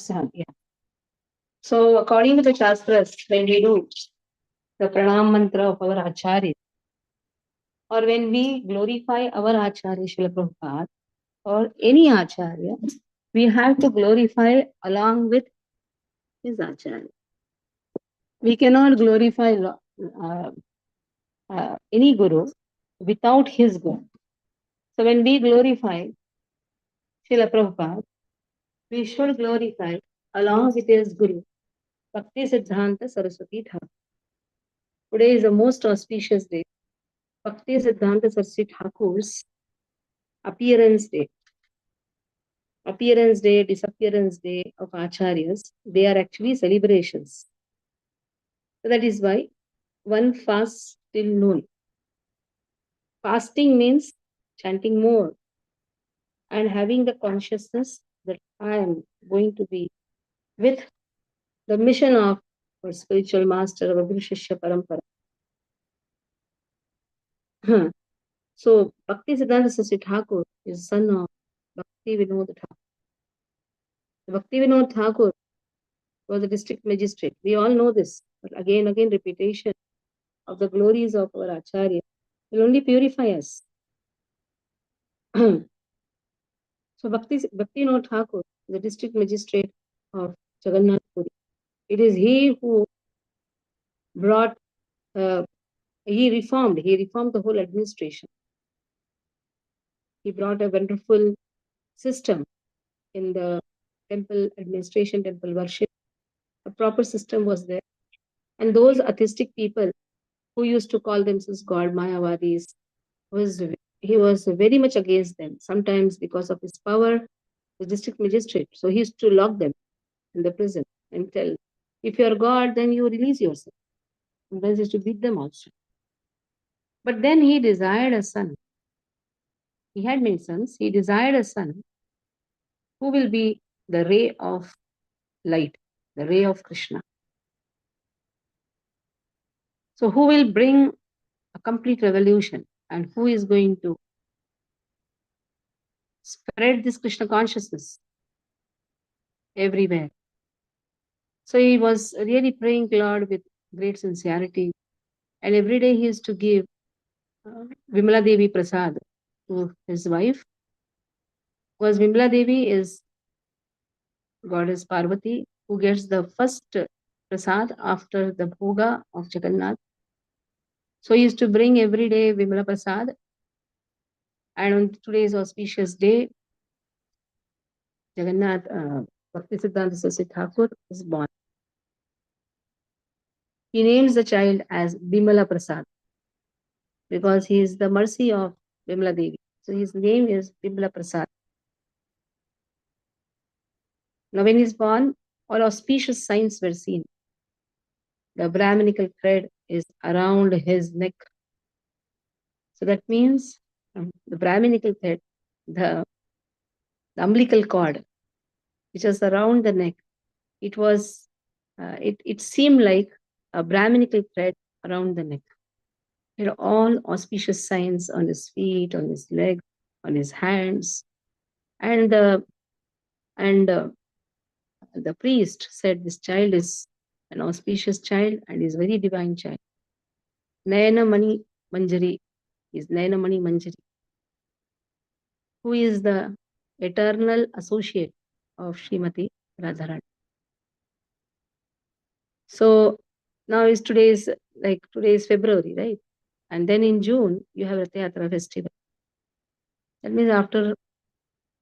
Siddhant, yeah. So, according to the Shastras, when we do the pranam mantra of our Acharya, or when we glorify our Acharya Srila Prabhupada, or any Acharya, we have to glorify along with his Acharya. We cannot glorify any Guru without his Guru. So, when we glorify Srila Prabhupada, we should glorify along with his Guru, Bhakti Siddhanta Saraswati Thakur. Today is the most auspicious day. Bhakti Siddhanta Saraswati Thakur's appearance day. Appearance day, disappearance day of Acharyas, they are actually celebrations. So that is why one fasts till noon. Fasting means chanting more and having the consciousness that I am going to be with the mission of our spiritual master, our Guru Shishya Parampara. So, Bhakti Siddhanta Saraswati Thakur is son of Bhakti Vinod Thakur. Bhakti Vinod Thakur was a district magistrate. We all know this, but again, repetition of the glories of our Acharya will only purify us. So, Bhakti Vinod Thakur, the district magistrate of Jagannath Puri, it is he who brought, he reformed the whole administration. He brought a wonderful system in the temple administration, temple worship. A proper system was there. And those atheistic people who used to call themselves God Mayavadis, he was very much against them. Sometimes because of his power, the district magistrate. So he used to lock them in the prison and tell, if you are God, then you release yourself. Sometimes he used to beat them also. But then he desired a son. He had many sons. He desired a son who will be the ray of light, the ray of Krishna. So who will bring a complete revolution and who is going to spread this Krishna consciousness everywhere. So he was really praying to Lord with great sincerity, and every day he used to give Vimala Devi Prasad to his wife, because Vimala Devi is goddess Parvati, who gets the first prasad after the bhoga of Jagannath. So he used to bring every day Vimala Prasad, and on today's auspicious day, Jagannath Bhakti Siddhanta Saraswati Thakur is born. He names the child as Bimala Prasad because he is the mercy of Vimala Devi. So his name is Bimala Prasad. Now when he is born, all auspicious signs were seen. The Brahminical thread is around his neck. So that means the Brahminical thread, the umbilical cord, which was around the neck, it was, it seemed like a Brahminical thread around the neck. There are all auspicious signs on his feet, on his legs, on his hands. And the priest said this child is an auspicious child and is very divine child. Nayana Mani Manjari is Nayana Mani Manjari, who is the eternal associate of Srimati Radharani. So now today is February, right? And then in June, you have Rath Yatra festival. That means after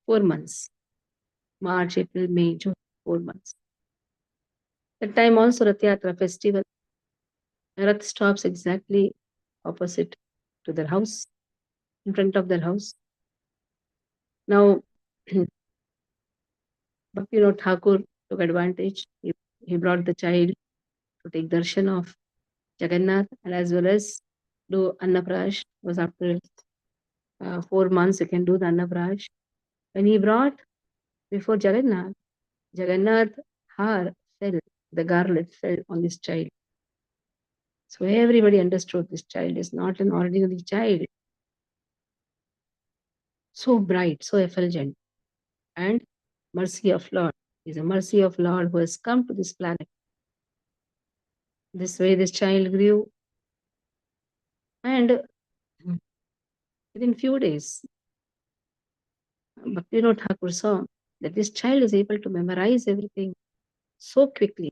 4 months, March, April, May, June, 4 months. That time also Rath Yatra festival. Rath stops exactly opposite to their house, in front of their house. Now, Bhakti Thakur took advantage. He brought the child to take darshan of Jagannath, and as well as do Annaprash. Was after 4 months you can do the Annaprash. When he brought before Jagannath, Jagannath har fell, the garland fell on this child. So everybody understood this child is not an ordinary child. So bright, so effulgent, and mercy of Lord It's the mercy of Lord who has come to this planet. This way this child grew, and within few days, Bhakti Thakur saw that this child is able to memorize everything so quickly.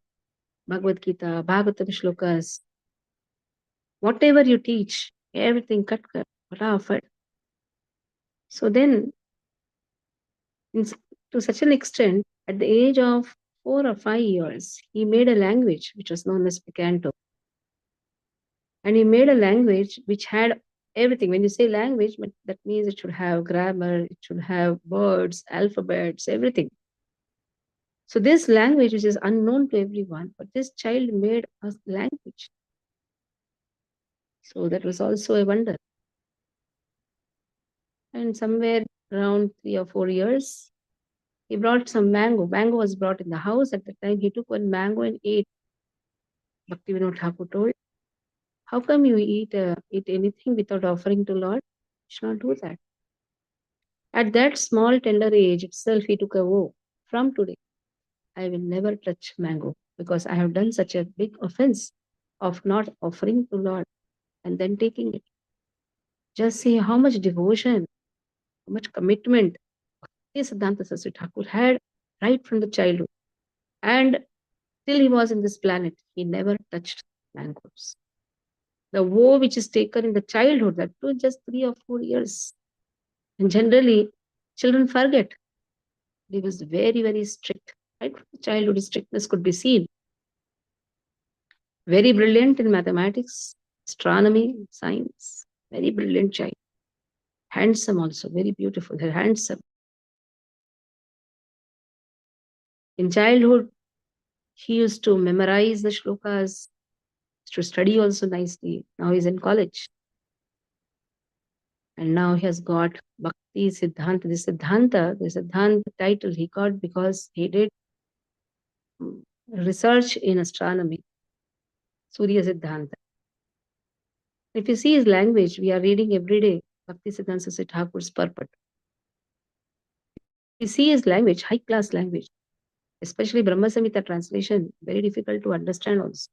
Bhagavad Gita, Bhagavatam shlokas, whatever you teach, everything cut, fatafat. So then, to such an extent, at the age of 4 or 5 years, he made a language which was known as Picanto. And he made a language which had everything. When you say language, that means it should have grammar, it should have words, alphabets, everything. So this language, which is unknown to everyone, but this child made a language. So that was also a wonder. And somewhere around 3 or 4 years, he brought some mango. Mango was brought in the house at the time. He took one mango and ate. Bhaktivinoda Thakur told, how come you eat anything without offering to Lord? You should not do that. At that small tender age itself, he took a vow. From today, I will never touch mango because I have done such a big offense of not offering to Lord and then taking it. Just see how much devotion, how much commitment Siddhant Saraswati Thakur had right from the childhood. And till he was in this planet, he never touched mangoes. The vow which is taken in the childhood, that too just 3 or 4 years. And generally, children forget. He was very, very strict. Right from childhood, strictness could be seen. Very brilliant in mathematics, astronomy, science. Very brilliant child. Handsome also, very beautiful, handsome. In childhood, he used to memorize the shlokas, to study also nicely. Now he's in college. And now he has got Bhakti Siddhant. The Siddhanta title he got because he did research in astronomy, Surya Siddhanta. If you see his language, we are reading every day Bhakti Siddhanta Saraswati Thakur's purport. You see his language, high class language, especially Brahma Samhita translation, very difficult to understand also.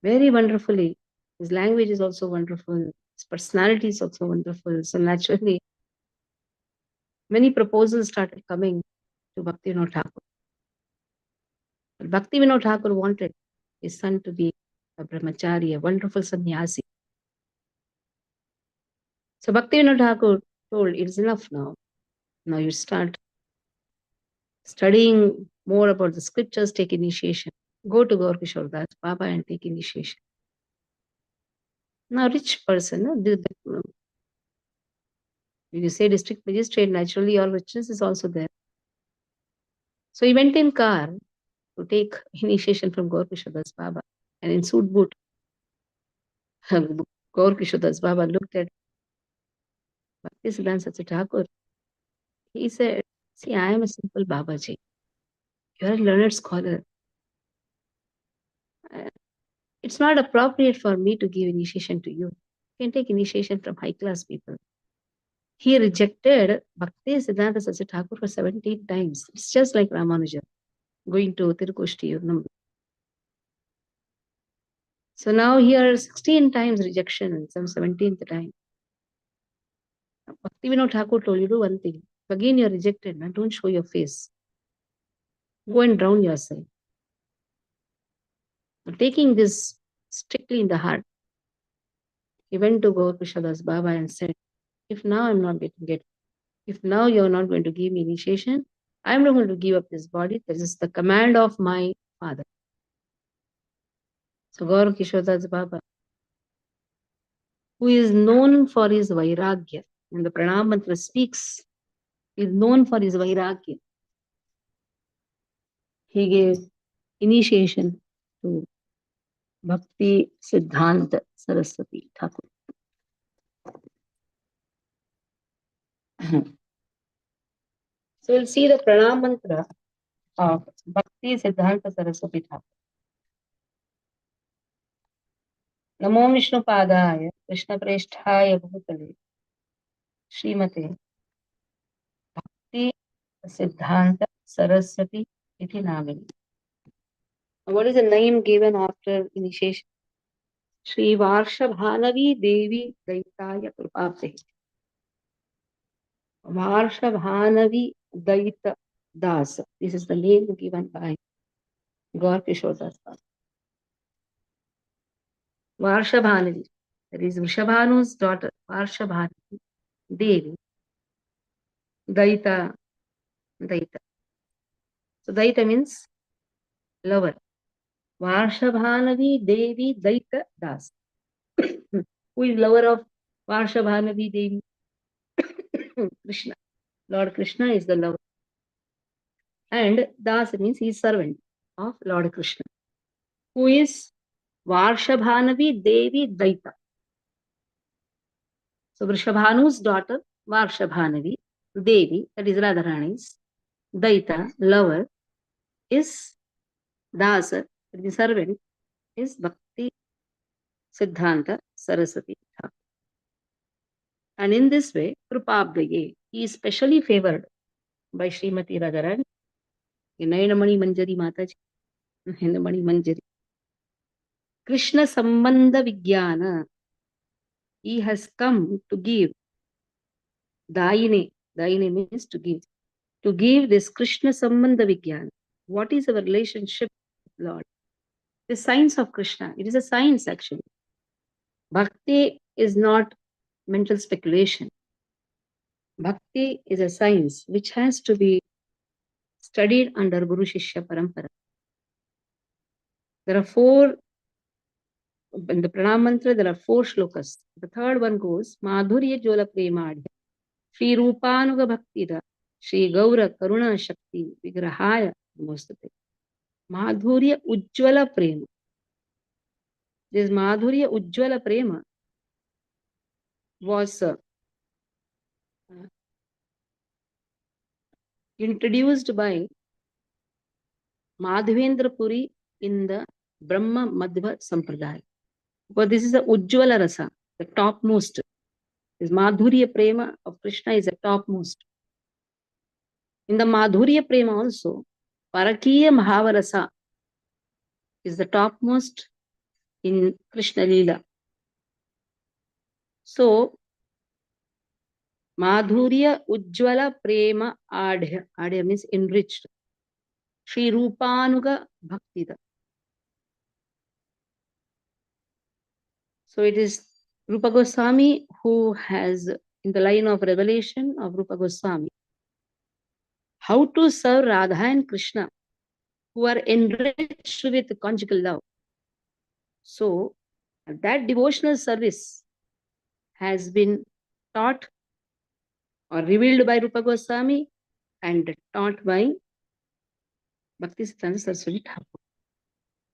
Very wonderfully. His language is also wonderful. His personality is also wonderful. So naturally, many proposals started coming to Bhaktivinoda Thakur. But Bhaktivinoda Thakur wanted his son to be a brahmachari, a wonderful sannyasi. So Bhaktivinoda Thakur told, it is enough now. Now you start studying more about the scriptures, take initiation. Go to Gaur Kishore Das Baba and take initiation. Now, rich person, when you say district magistrate, naturally your richness is also there. So he went in car to take initiation from Gaur Kishore Das Baba, and in suit boot, Gaur Kishore Das Baba looked at Bhakti Siddhanta Saraswati Thakur. He said, see, I am a simple Babaji. You are a learned scholar. It's not appropriate for me to give initiation to you. You can take initiation from high class people. He rejected Bhakti Siddhanta Saraswati Thakur for 17 times. It's just like Ramanuja going to Tirukushti. So now here 16 times rejection and some 17th time. Bhaktivinoda Thakur told you, do one thing. If again you're rejected, don't show your face. Go and drown yourself. But taking this strictly in the heart, he went to Gaur Kishore Das Baba and said, if now I'm not getting it, if now you're not going to give me initiation, I'm not going to give up this body. This is the command of my father. So Gaur Kishore Das Baba, who is known for his vairagya, when the pranam mantra speaks, he is known for his vairagya. He gave initiation to Bhakti Siddhant Saraswati Thakur. So we'll see the pranam mantra of Bhakti Siddhanta Saraswati Thakur. Namo Vishnu Padaya Krishna Preshthaya Bhutale Srimate Bhakti Siddhanta Saraswati iti namini. What is the name given after initiation? Shri Varshabhanavi Devi Daitaya Kripapte. Varshabhanavi Daita Das. This is the name given by Gaur Kishore Das. Varshabhanavi. That is Vrishabhanu's daughter, Varshabhanavi Devi Daita. Daita. So Daita means lover. Varshabhanavi Devi Daita Das. Who is lover of Varshabhanavi Devi? Krishna. Lord Krishna is the lover. And Das means he is servant of Lord Krishna. Who is Varshabhanavi Devi Daita. So Vrishabhanu's daughter, Varshabhanavi Devi, that is Radharani's Daita, lover, is Dasa, the servant, is Bhakti Siddhanta Saraswati. And in this way, Krupabdaye, he is specially favored by Srimati Radharani, Nayanamani Manjari Mataji, Nayanamani Manjari. Krishna Sambandha Vijnana, he has come to give Daine. Daine means to give this Krishna Sambandha Vijnana. What is our relationship with Lord? The science of Krishna. It is a science actually. Bhakti is not mental speculation. Bhakti is a science which has to be studied under Guru Shishya Parampara. There are four, in the Pranam Mantra, there are 4 shlokas. The third one goes, Madhurya Jola Premadhya, Shri Rupanuga Bhaktira, Shri Gaura Karuna Shakti, Vigrahaya Namostate. Madhurya Ujjwala Prema. This Madhurya Ujjwala Prema was introduced by Madhavendra Puri in the Brahma Madhva Sampradaya. But this is a Ujjwala Rasa, the topmost. This Madhurya Prema of Krishna is the topmost. In the Madhurya Prema also, Parakiya Mahavarasa is the topmost in Krishna Leela. So, Madhurya Ujjwala Prema Adhya. Adhya means enriched. Shri Rupanuga Bhaktida. So it is Rupa Goswami who has, in the line of revelation of Rupa Goswami, how to serve Radha and Krishna, who are enriched with conjugal love. So that devotional service has been taught or revealed by Rupa Goswami and taught by Bhakti Siddhanta Saraswati Thakur.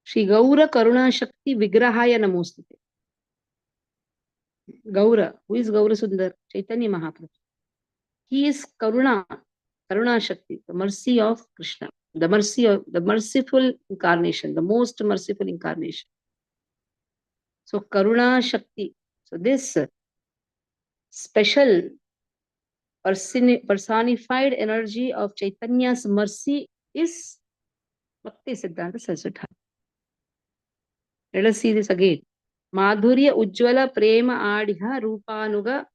Shri Gaura Karuna Shakti Vigrahaya Namostate. Gaura, who is Gaura Sundar? Chaitanya Mahaprabhu. He is Karuna Shakti, the mercy of Krishna, the merciful incarnation, the most merciful incarnation. So Karuna Shakti. So this special personified energy of Chaitanya's mercy is Bhakti Siddhanta Saraswati. Let us see this again. Madhurya Ujjwala Prema Adhya Rupanuga,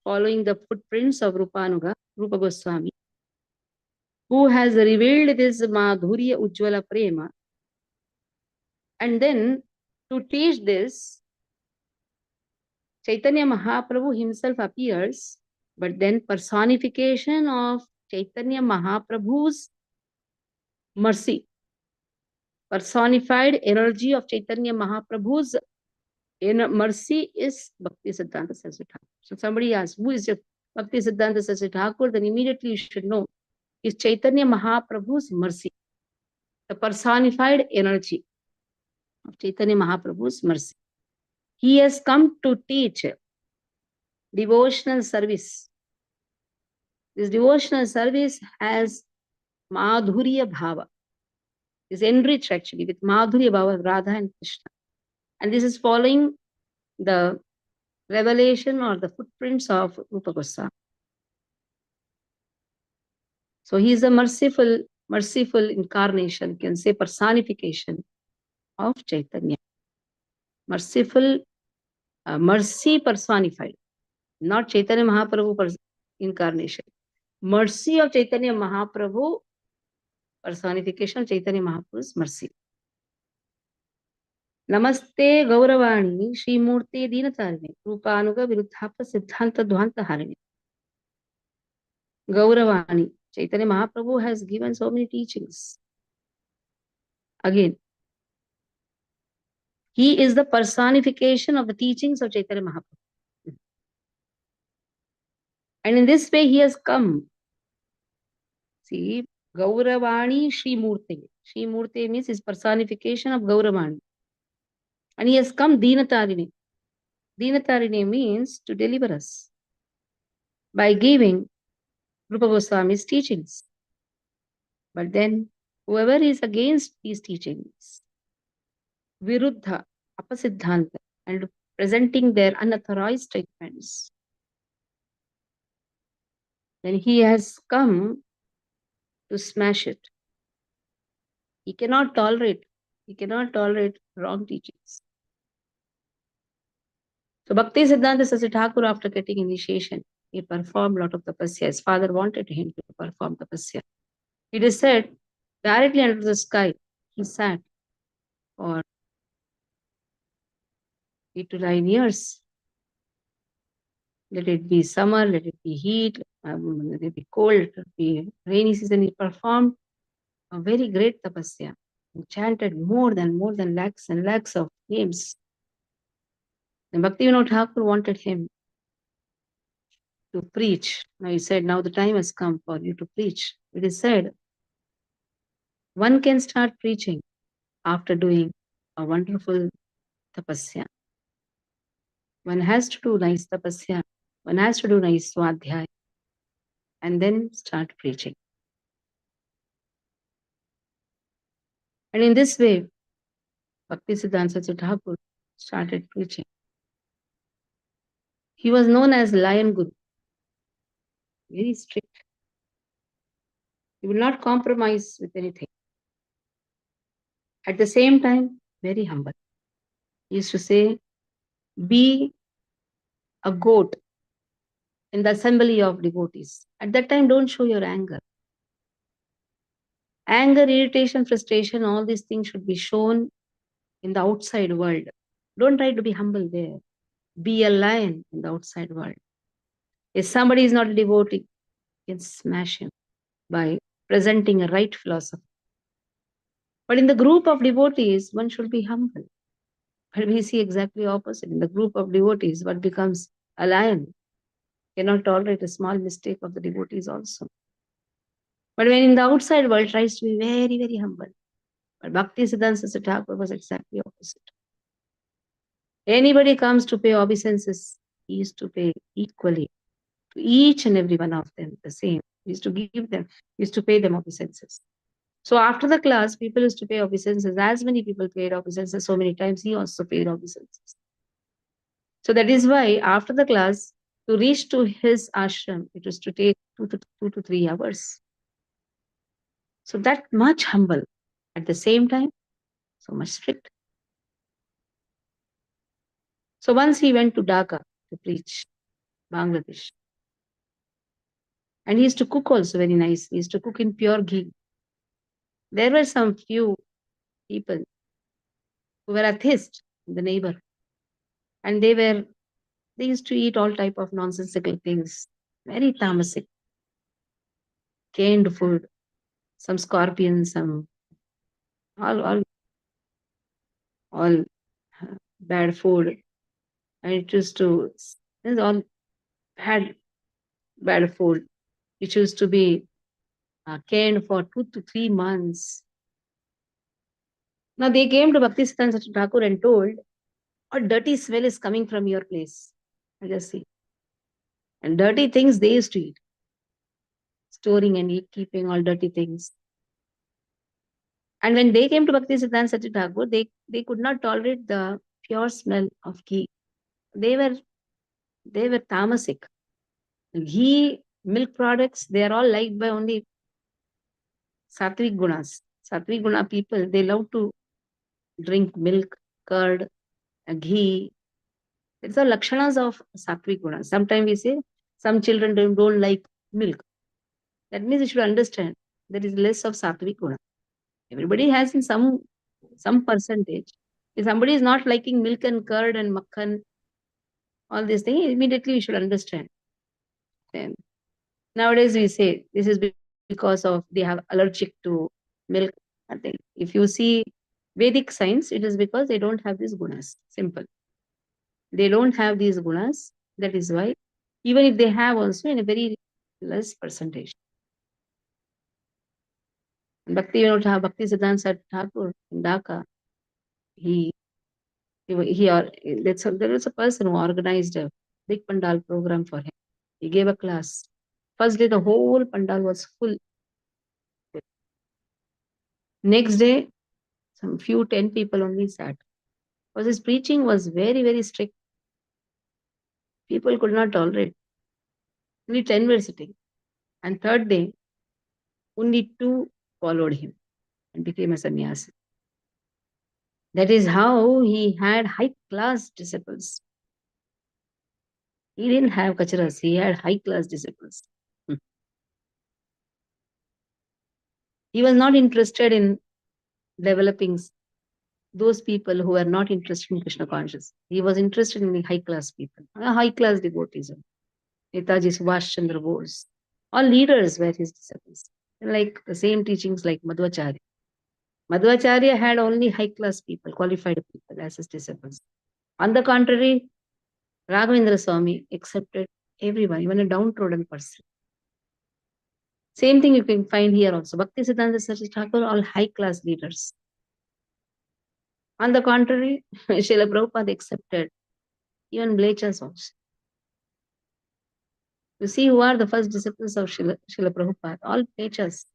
following the footprints of Rupanuga, Rupa Goswami, who has revealed this Madhurya Ujjwala Prema. And then to teach this, Chaitanya Mahaprabhu himself appears, but then personification of Chaitanya Mahaprabhu's mercy, personified energy of Chaitanya Mahaprabhu's mercy is Bhakti Siddhanta Saraswati Thakur. So somebody asks, who is Bhakti Siddhanta Saraswati Thakur? Then immediately you should know, is Chaitanya Mahaprabhu's mercy, the personified energy of Chaitanya Mahaprabhu's mercy. He has come to teach devotional service. This devotional service has Madhurya Bhava, is enriched actually with Madhurya Bhava of Radha and Krishna. And this is following the revelation or the footprints of Rupa Goswami. So he is a merciful merciful incarnation, you can say personification of Chaitanya. Merciful, mercy personified, not Chaitanya Mahaprabhu incarnation. Mercy of Chaitanya Mahaprabhu, personification of Chaitanya Mahaprabhu's mercy. Namaste Gauravani Shri Murti Dinatarine Rupanuga Viruddhapa Siddhanta Dvanta Harini. Gauravani, Chaitanya Mahaprabhu has given so many teachings. Again, he is the personification of the teachings of Chaitanya Mahaprabhu. And in this way, he has come. See, Gauravani Shri Murti. Shri Murti means his personification of Gauravani. And he has come Dinatarine. Dinatarine means to deliver us by giving Rupa Goswami's teachings. But then, whoever is against these teachings, Viruddha, Apasiddhanta, and presenting their unauthorized statements, then he has come to smash it. He cannot tolerate wrong teachings. So Bhakti Siddhanta Saraswati Thakur, after getting initiation, he performed a lot of tapasya. His father wanted him to perform tapasya. It is said, directly under the sky, he sat for 8 to 9 years. Let it be summer, let it be heat, let it be cold, let it be rainy season. He performed a very great tapasya. He chanted more than lakhs and lakhs of names. And Bhaktivinoda Thakur wanted him to preach. Now he said, now the time has come for you to preach. It is said, one can start preaching after doing a wonderful tapasya. One has to do nice tapasya. One has to do nice swadhyaya. And then start preaching. And in this way, Bhakti Siddhanta Saraswati Thakur started preaching. He was known as Lion Guru. Very strict. He would not compromise with anything. At the same time, very humble. He used to say, be a goat in the assembly of devotees. At that time, don't show your anger. Anger, irritation, frustration, all these things should be shown in the outside world. Don't try to be humble there. Be a lion in the outside world. If somebody is not a devotee, you can smash him by presenting a right philosophy. But in the group of devotees, one should be humble. But we see exactly opposite. In the group of devotees, one becomes a lion. Cannot tolerate a small mistake of the devotees also. But when in the outside world, tries to be very, very humble. But Bhakti Siddhanta Saraswati Thakur was exactly opposite. Anybody comes to pay obeisances, he used to pay equally to each and every one of them, the same. He used to give them, he used to pay them obeisances. So after the class, people used to pay obeisances. As many people paid obeisances so many times, he also paid obeisances. So that is why after the class, to reach to his ashram, it was to take 2 to 3 hours. So that much humble. At the same time, so much strict. So once he went to Dhaka to preach, Bangladesh. And he used to cook also very nice. He used to cook in pure ghee. There were some few people who were atheists in the neighborhood. And they used to eat all type of nonsensical things. Very tamasic. Canned food. Some scorpions, some all bad food. And it used to, this all had bad food. It used to be canned for 2 to 3 months. Now they came to Bhakti Siddhanta Thakur and told, a dirty smell is coming from your place. I just see. And dirty things they used to eat. Storing and keeping all dirty things. And when they came to Bhakti Siddhanta Thakur, they could not tolerate the pure smell of ghee. They were tamasic. Ghee, milk products, they are all liked by only Sattvic gunas. Sattvic guna people, they love to drink milk, curd, ghee. It's the lakshanas of sattvic gunas. Sometimes we say some children don't like milk. That means you should understand there is less of sattvic guna. Everybody has in some percentage. If somebody is not liking milk and curd and makhan, all these things, immediately you should understand. Then nowadays we say this is because of they have allergic to milk. I think if you see Vedic science, it is because they don't have these gunas. Simple. They don't have these gunas. That is why, even if they have also in a very less percentage. Bhakti, Bhakti Siddhant Thakur in Dhaka, he there was a person who organized a big pandal program for him. He gave a class. First day, the whole pandal was full. Next day, some few 10 people only sat. Because his preaching was very, very strict. People could not tolerate. Only 10 were sitting. And third day, only 2 followed him and became a sannyasi. That is how he had high class disciples. He didn't have kacharas, he had high class disciples. He was not interested in developing those people who were not interested in Krishna consciousness. He was interested in the high class people, high class devotees. Netaji Subhash Chandra Bose. All leaders were his disciples. Like the same teachings like Madhvacharya. Madhvacharya had only high class people, qualified people as his disciples. On the contrary, Raghavendra Swami accepted everyone, even a downtrodden person. Same thing you can find here also. Bhakti Siddhanta Saraswati Thakur, all high class leaders. On the contrary, Srila Prabhupada accepted even Blechas also. You see who are the first disciples of Srila Prabhupada? All Blechas.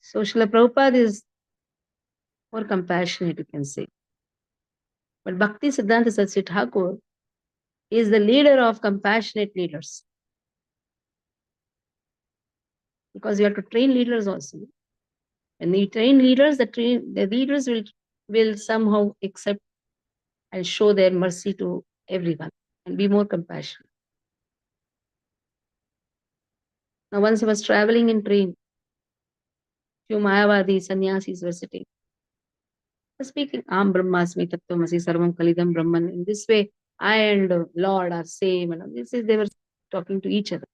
So Srila Prabhupada is more compassionate, you can say. But Bhakti Siddhanta Saraswati Thakur is the leader of compassionate leaders. Because you have to train leaders also. When you train leaders, the leaders will somehow accept and show their mercy to everyone and be more compassionate. Now, once I was traveling in train, few Mayavadi sannyasis were sitting. Speaking, Am Brahmasmi Tattvamasi Sarvam Kalidam Brahman. In this way, I and Lord are same. And this is they were talking to each other.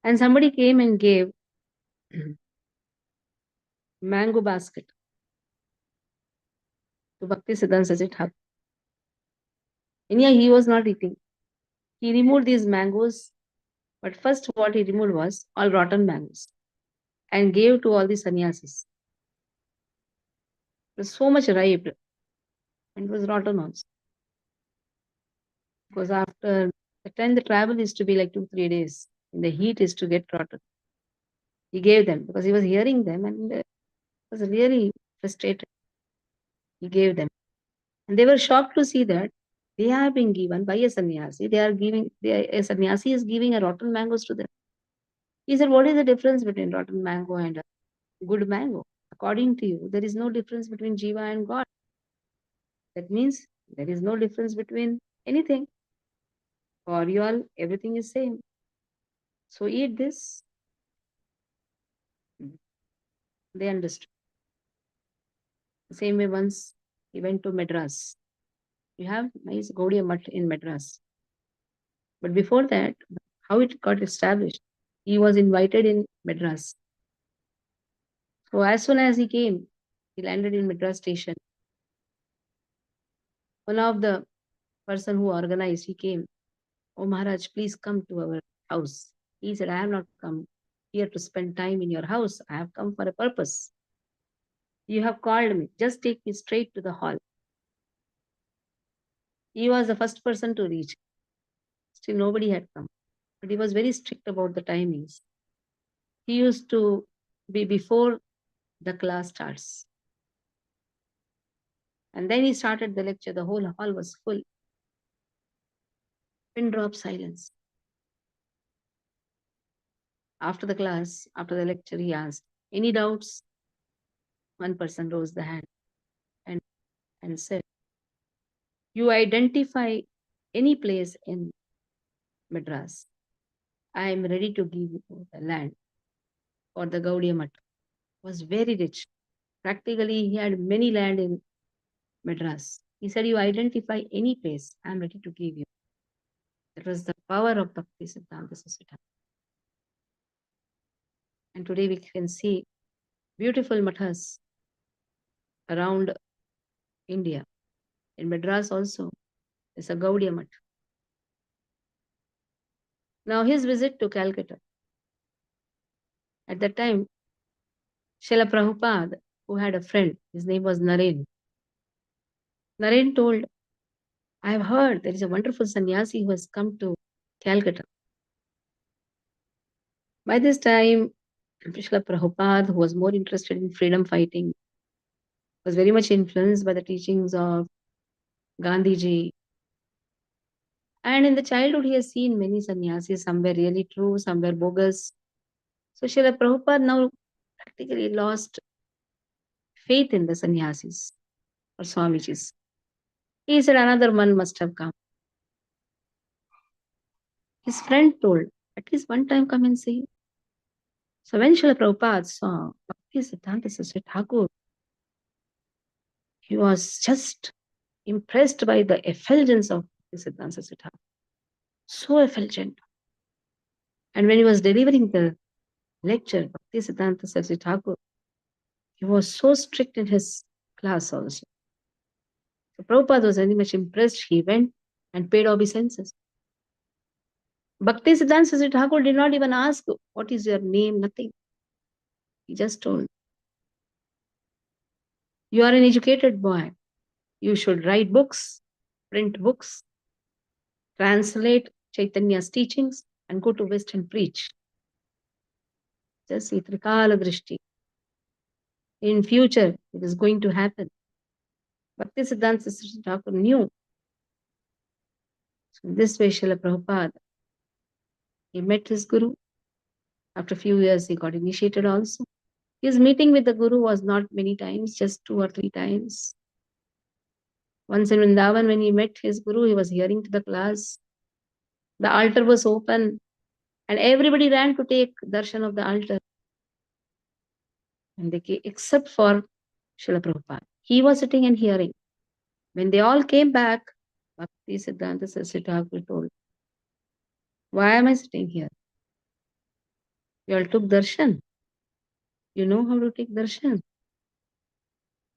And somebody came and gave mango basket to Bhakti Siddhanta Saraswati Thakur. And yeah, he was not eating. He removed these mangoes, but first what he removed was all rotten mangoes and gave to all the sannyasis. It was so much ripe and it was rotten also. Because after the time the travel is to be like 2-3 days, and the heat is to get rotten. He gave them because he was hearing them and was really frustrated. He gave them. And they were shocked to see that they are being given by a sannyasi. A sannyasi is giving a rotten mangoes to them. He said, what is the difference between rotten mango and a good mango? According to you, there is no difference between Jiva and God. That means there is no difference between anything. For you all, everything is same. So eat this. They understood. The same way once he went to Madras. You have nice Gaudiya Mutt in Madras. But before that, how it got established, he was invited in Madras. So as soon as he came, he landed in Madras station. One of the person who organized, he came. Oh Maharaj, please come to our house. He said, I have not come here to spend time in your house. I have come for a purpose. You have called me. Just take me straight to the hall. He was the first person to reach. Still nobody had come. But he was very strict about the timings. He used to be before the class starts. And then he started the lecture. The whole hall was full. Pin drop silence. After the class, after the lecture, he asked, any doubts? One person rose the hand and, and said, you identify any place in Madras. I am ready to give you the land for the Gaudiya Math. Was very rich. Practically, he had many land in Madras. He said, you identify any place, I am ready to give you. That was the power of Bhakti Siddhanta Saraswati. And today we can see beautiful mathas around India. In Madras also, there's a Gaudiya Math. Now his visit to Calcutta. At that time, Srila Prabhupada, who had a friend, his name was Naren. Naren told, I have heard there is a wonderful sannyasi who has come to Calcutta. By this time, Srila Prabhupada, who was more interested in freedom fighting, was very much influenced by the teachings of Gandhiji. And in the childhood, he has seen many sannyasis, some were really true, some were bogus. So Srila Prabhupada now practically lost faith in the sannyasis or Swamijis. He said another one must have come. His friend told, at least one time come and see. So when Srila Prabhupada saw Bhakti Siddhanta Saraswati Thakur, he was just impressed by the effulgence of Bhakti Siddhanta Saraswati Thakur. So effulgent. And when he was delivering the lecture, Bhakti Siddhanta Saraswati Thakur, he was so strict in his class also. So Prabhupada was very much impressed. He went and paid obeisances. Bhakti Siddhanta Saraswati Thakur did not even ask, what is your name? Nothing. He just told, you are an educated boy. You should write books, print books, translate Chaitanya's teachings, and go to West and preach. Just see, Trikala Drishti. In future, it is going to happen. Bhakti Siddhanta Saraswati Thakur knew. So this way, Srila Prabhupada, he met his guru. After a few years, he got initiated also. His meeting with the guru was not many times, just 2 or 3 times. Once in Vrindavan, when he met his guru, he was hearing to the class. The altar was open and everybody ran to take darshan of the altar. And they came, except for Srila Prabhupada. He was sitting and hearing. When they all came back, Bhakti Siddhanta Saraswati Thakur told, why am I sitting here? You all took darshan. You know how to take darshan.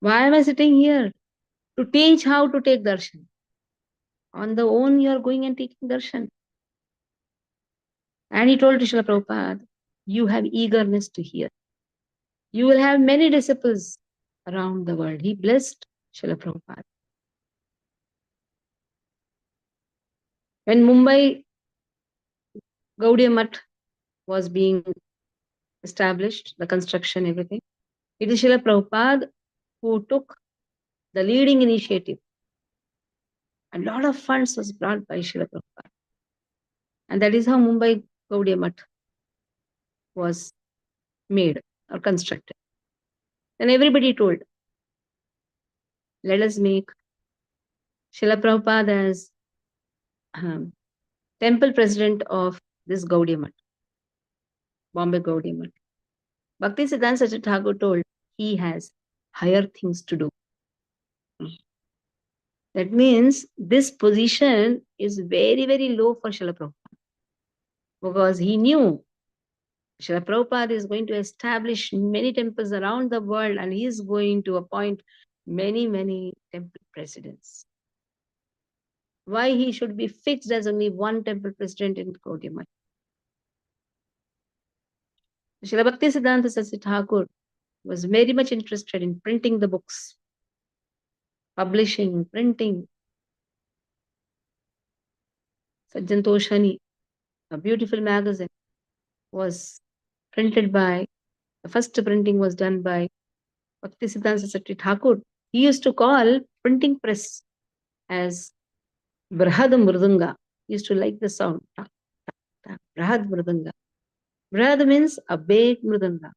Why am I sitting here? To teach how to take darshan. On the own, you are going and taking darshan. And he told to Srila Prabhupada, you have eagerness to hear. You will have many disciples around the world. He blessed Srila Prabhupada. When Mumbai Gaudiya Math was being established, the construction, everything, it is Srila Prabhupada who took the leading initiative. A lot of funds was brought by Srila Prabhupada. And that is how Mumbai Gaudiya Math was made or constructed. Then everybody told, let us make Srila Prabhupada as temple president of this Gaudiya Math, Bombay Gaudiya Math. Bhakti Siddhanta Saraswati Thakur told, he has higher things to do. That means this position is very, very low for Srila Prabhupada. Because he knew Srila Prabhupada is going to establish many temples around the world and he is going to appoint many, many temple presidents. Why he should be fixed as only one temple president in Gaudiya Math? Srila Bhakti Siddhanta Saraswati Thakur was very much interested in printing the books, publishing, printing. Sajjantoshani, a beautiful magazine, was printed by, the first printing was done by Bhakti Siddhanta Saraswati Thakur. He used to call printing press as Brahad Mridanga. He used to like the sound. Tak, tak, tak, Brahad Mridanga. Brad means a big mridanga,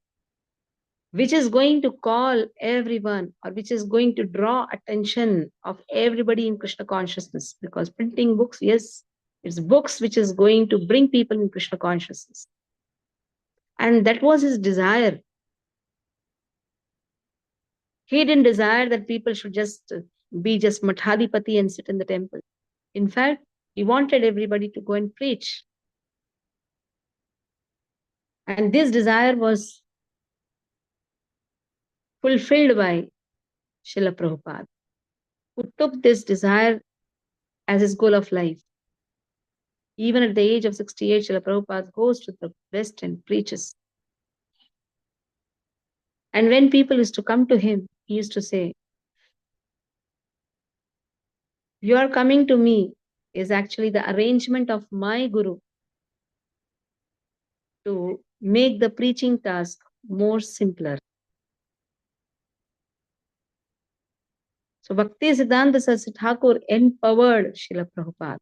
which is going to call everyone or which is going to draw attention of everybody in Krishna consciousness. Because printing books, yes, it's books which is going to bring people in Krishna consciousness. And that was his desire. He didn't desire that people should just be just Mathadipati and sit in the temple. In fact, he wanted everybody to go and preach. And this desire was fulfilled by Srila Prabhupada, who took this desire as his goal of life. Even at the age of 68, Srila Prabhupada goes to the West and preaches. And when people used to come to him, he used to say, "Your coming to me is actually the arrangement of my Guru to make the preaching task more simpler." So Bhakti Siddhanta Saraswati Thakur empowered Srila Prabhupada.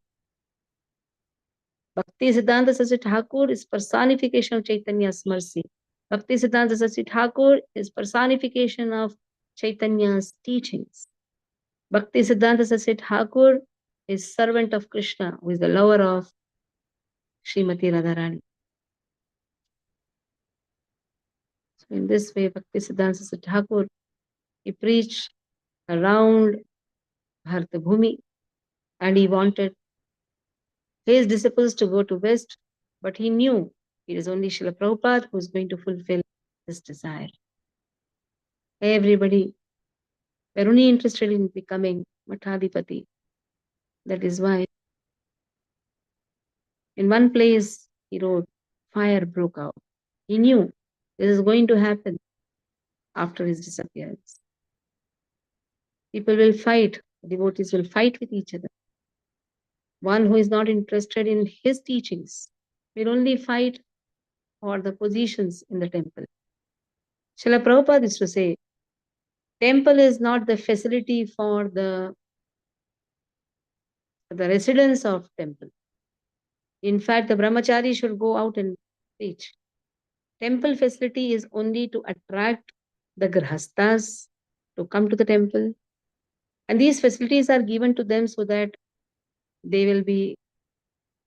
Bhakti Siddhanta Saraswati Thakur is personification of Chaitanya's mercy. Bhakti Siddhanta Saraswati Thakur is personification of Chaitanya's teachings. Bhakti Siddhanta Saraswati Thakur is servant of Krishna, who is the lover of Srimati Radharani. So in this way, Bhakti Siddhanta Saraswati Thakur, he preached around Bharata Bhumi, and he wanted his disciples to go to West, but he knew it is only Srila Prabhupada who is going to fulfill this desire. Everybody were only interested in becoming Mathadipati. That is why in one place he wrote, fire broke out. He knew this is going to happen after his disappearance. People will fight, devotees will fight with each other. One who is not interested in his teachings will only fight for the positions in the temple. Srila Prabhupada used to say, temple is not the facility for the residents of temple. In fact, the brahmachari should go out and preach. Temple facility is only to attract the grahastas to come to the temple. And these facilities are given to them so that they will be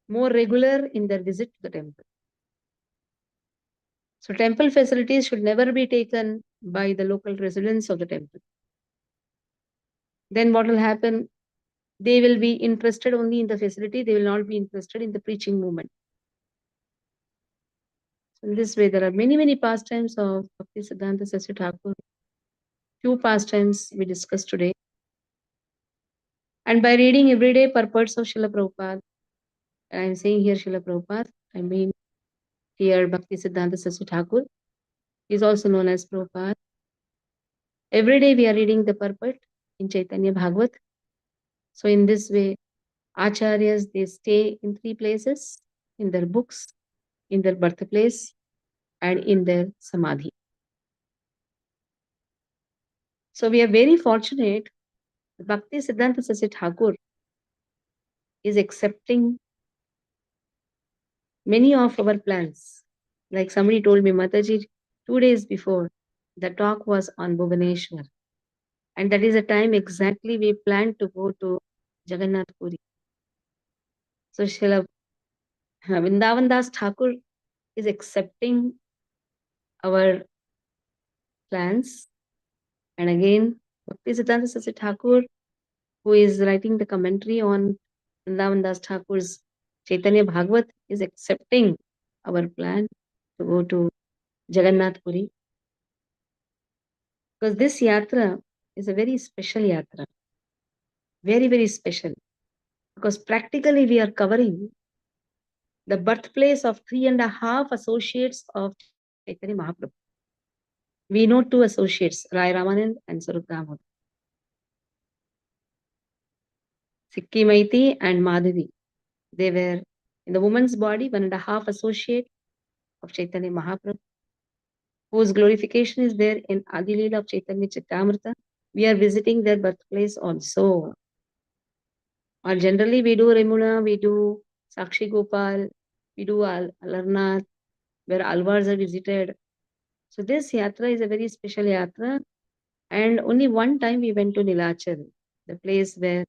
more regular in their visit to the temple. So temple facilities should never be taken by the local residents of the temple. Then what will happen? They will be interested only in the facility. They will not be interested in the preaching movement. So in this way, there are many, many pastimes of Bhakti Siddhanta Saraswati Thakur. Few pastimes we discussed today. And by reading everyday purports of Srila Prabhupada, I am saying here Srila Prabhupada, I mean here Bhakti Siddhanta Saraswati Thakur is also known as Prabhupada. Every day we are reading the purport in Chaitanya Bhagavat. So in this way, Acharyas, they stay in three places, in their books, in their birthplace, and in their samadhi. So we are very fortunate. Bhakti Siddhanta Saraswati Thakur is accepting many of our plans. Like somebody told me, Mataji, 2 days before, the talk was on Bhubaneswar. And that is the time exactly we planned to go to Jagannath Puri. So Srila Vrindavan Das Thakur is accepting our plans. And again, Bhakti Siddhanta Saraswati Thakur, who is writing the commentary on Vrindavan Das Thakur's Chaitanya Bhagavat, is accepting our plan to go to Jagannath Puri. Because this yatra is a very special yatra. Very, very special. Because practically we are covering the birthplace of 3.5 associates of Chaitanya Mahaprabhu. We know 2 associates, Rai Ramanand and Sarup Damodar. Sikki Maiti and Madhavi. They were in the woman's body, 1.5 associate of Chaitanya Mahaprabhu, whose glorification is there in Adi Leela of Chaitanya Chittamrita. We are visiting their birthplace also. Or generally we do Ramuna, we do Sakshi Gopal, we do Alarnath, where Alvars are visited. So this yatra is a very special yatra. And only one time we went to Nilachal, the place where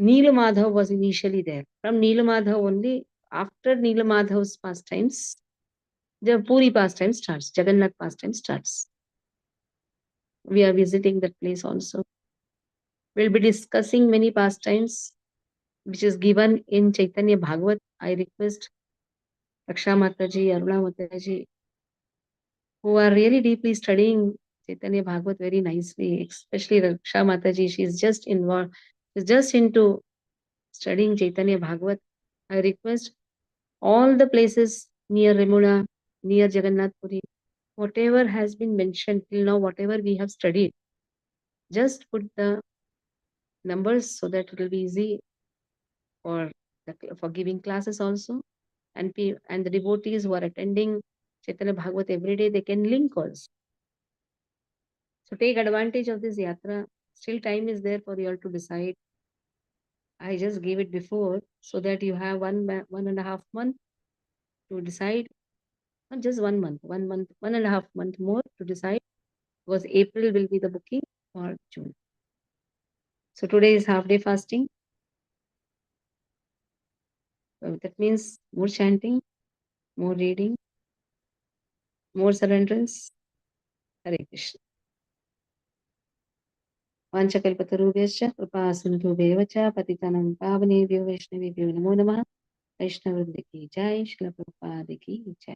Neelamadhav was initially there. From Neelamadhav only, after Neelamadhav's pastimes, the Puri pastime starts, Jagannath pastime starts. We are visiting that place also. We'll be discussing many pastimes which is given in Chaitanya Bhagavat. I request Raksha Mataji, Aruna Mataji, who are really deeply studying Chaitanya Bhagavat very nicely, especially Raksha Mataji. She's just involved, she's just into studying Chaitanya Bhagavat. I request all the places near Remula, near Jagannath Puri, whatever has been mentioned till now, whatever we have studied, just put the numbers so that it will be easy for for giving classes also. And the devotees who are attending Chaitanya Bhagavat every day, they can link also. So take advantage of this yatra. Still time is there for you all to decide. I just gave it before so that you have 1.5 months to decide. Not just 1 month, 1 month, 1.5 month more to decide, because April will be the booking for June. So today is half day fasting. So that means more chanting, more reading, more surrenderance. Hare Krishna. वाञ्छकल्पतरुभ्यश्च कृपा सिन्धुभ्येव च पतितानां पावनेभ्यो वैष्णवेभ्यो नमो नमः। वैष्णववृन्द की जय, श्रील प्रभुपाद की जय।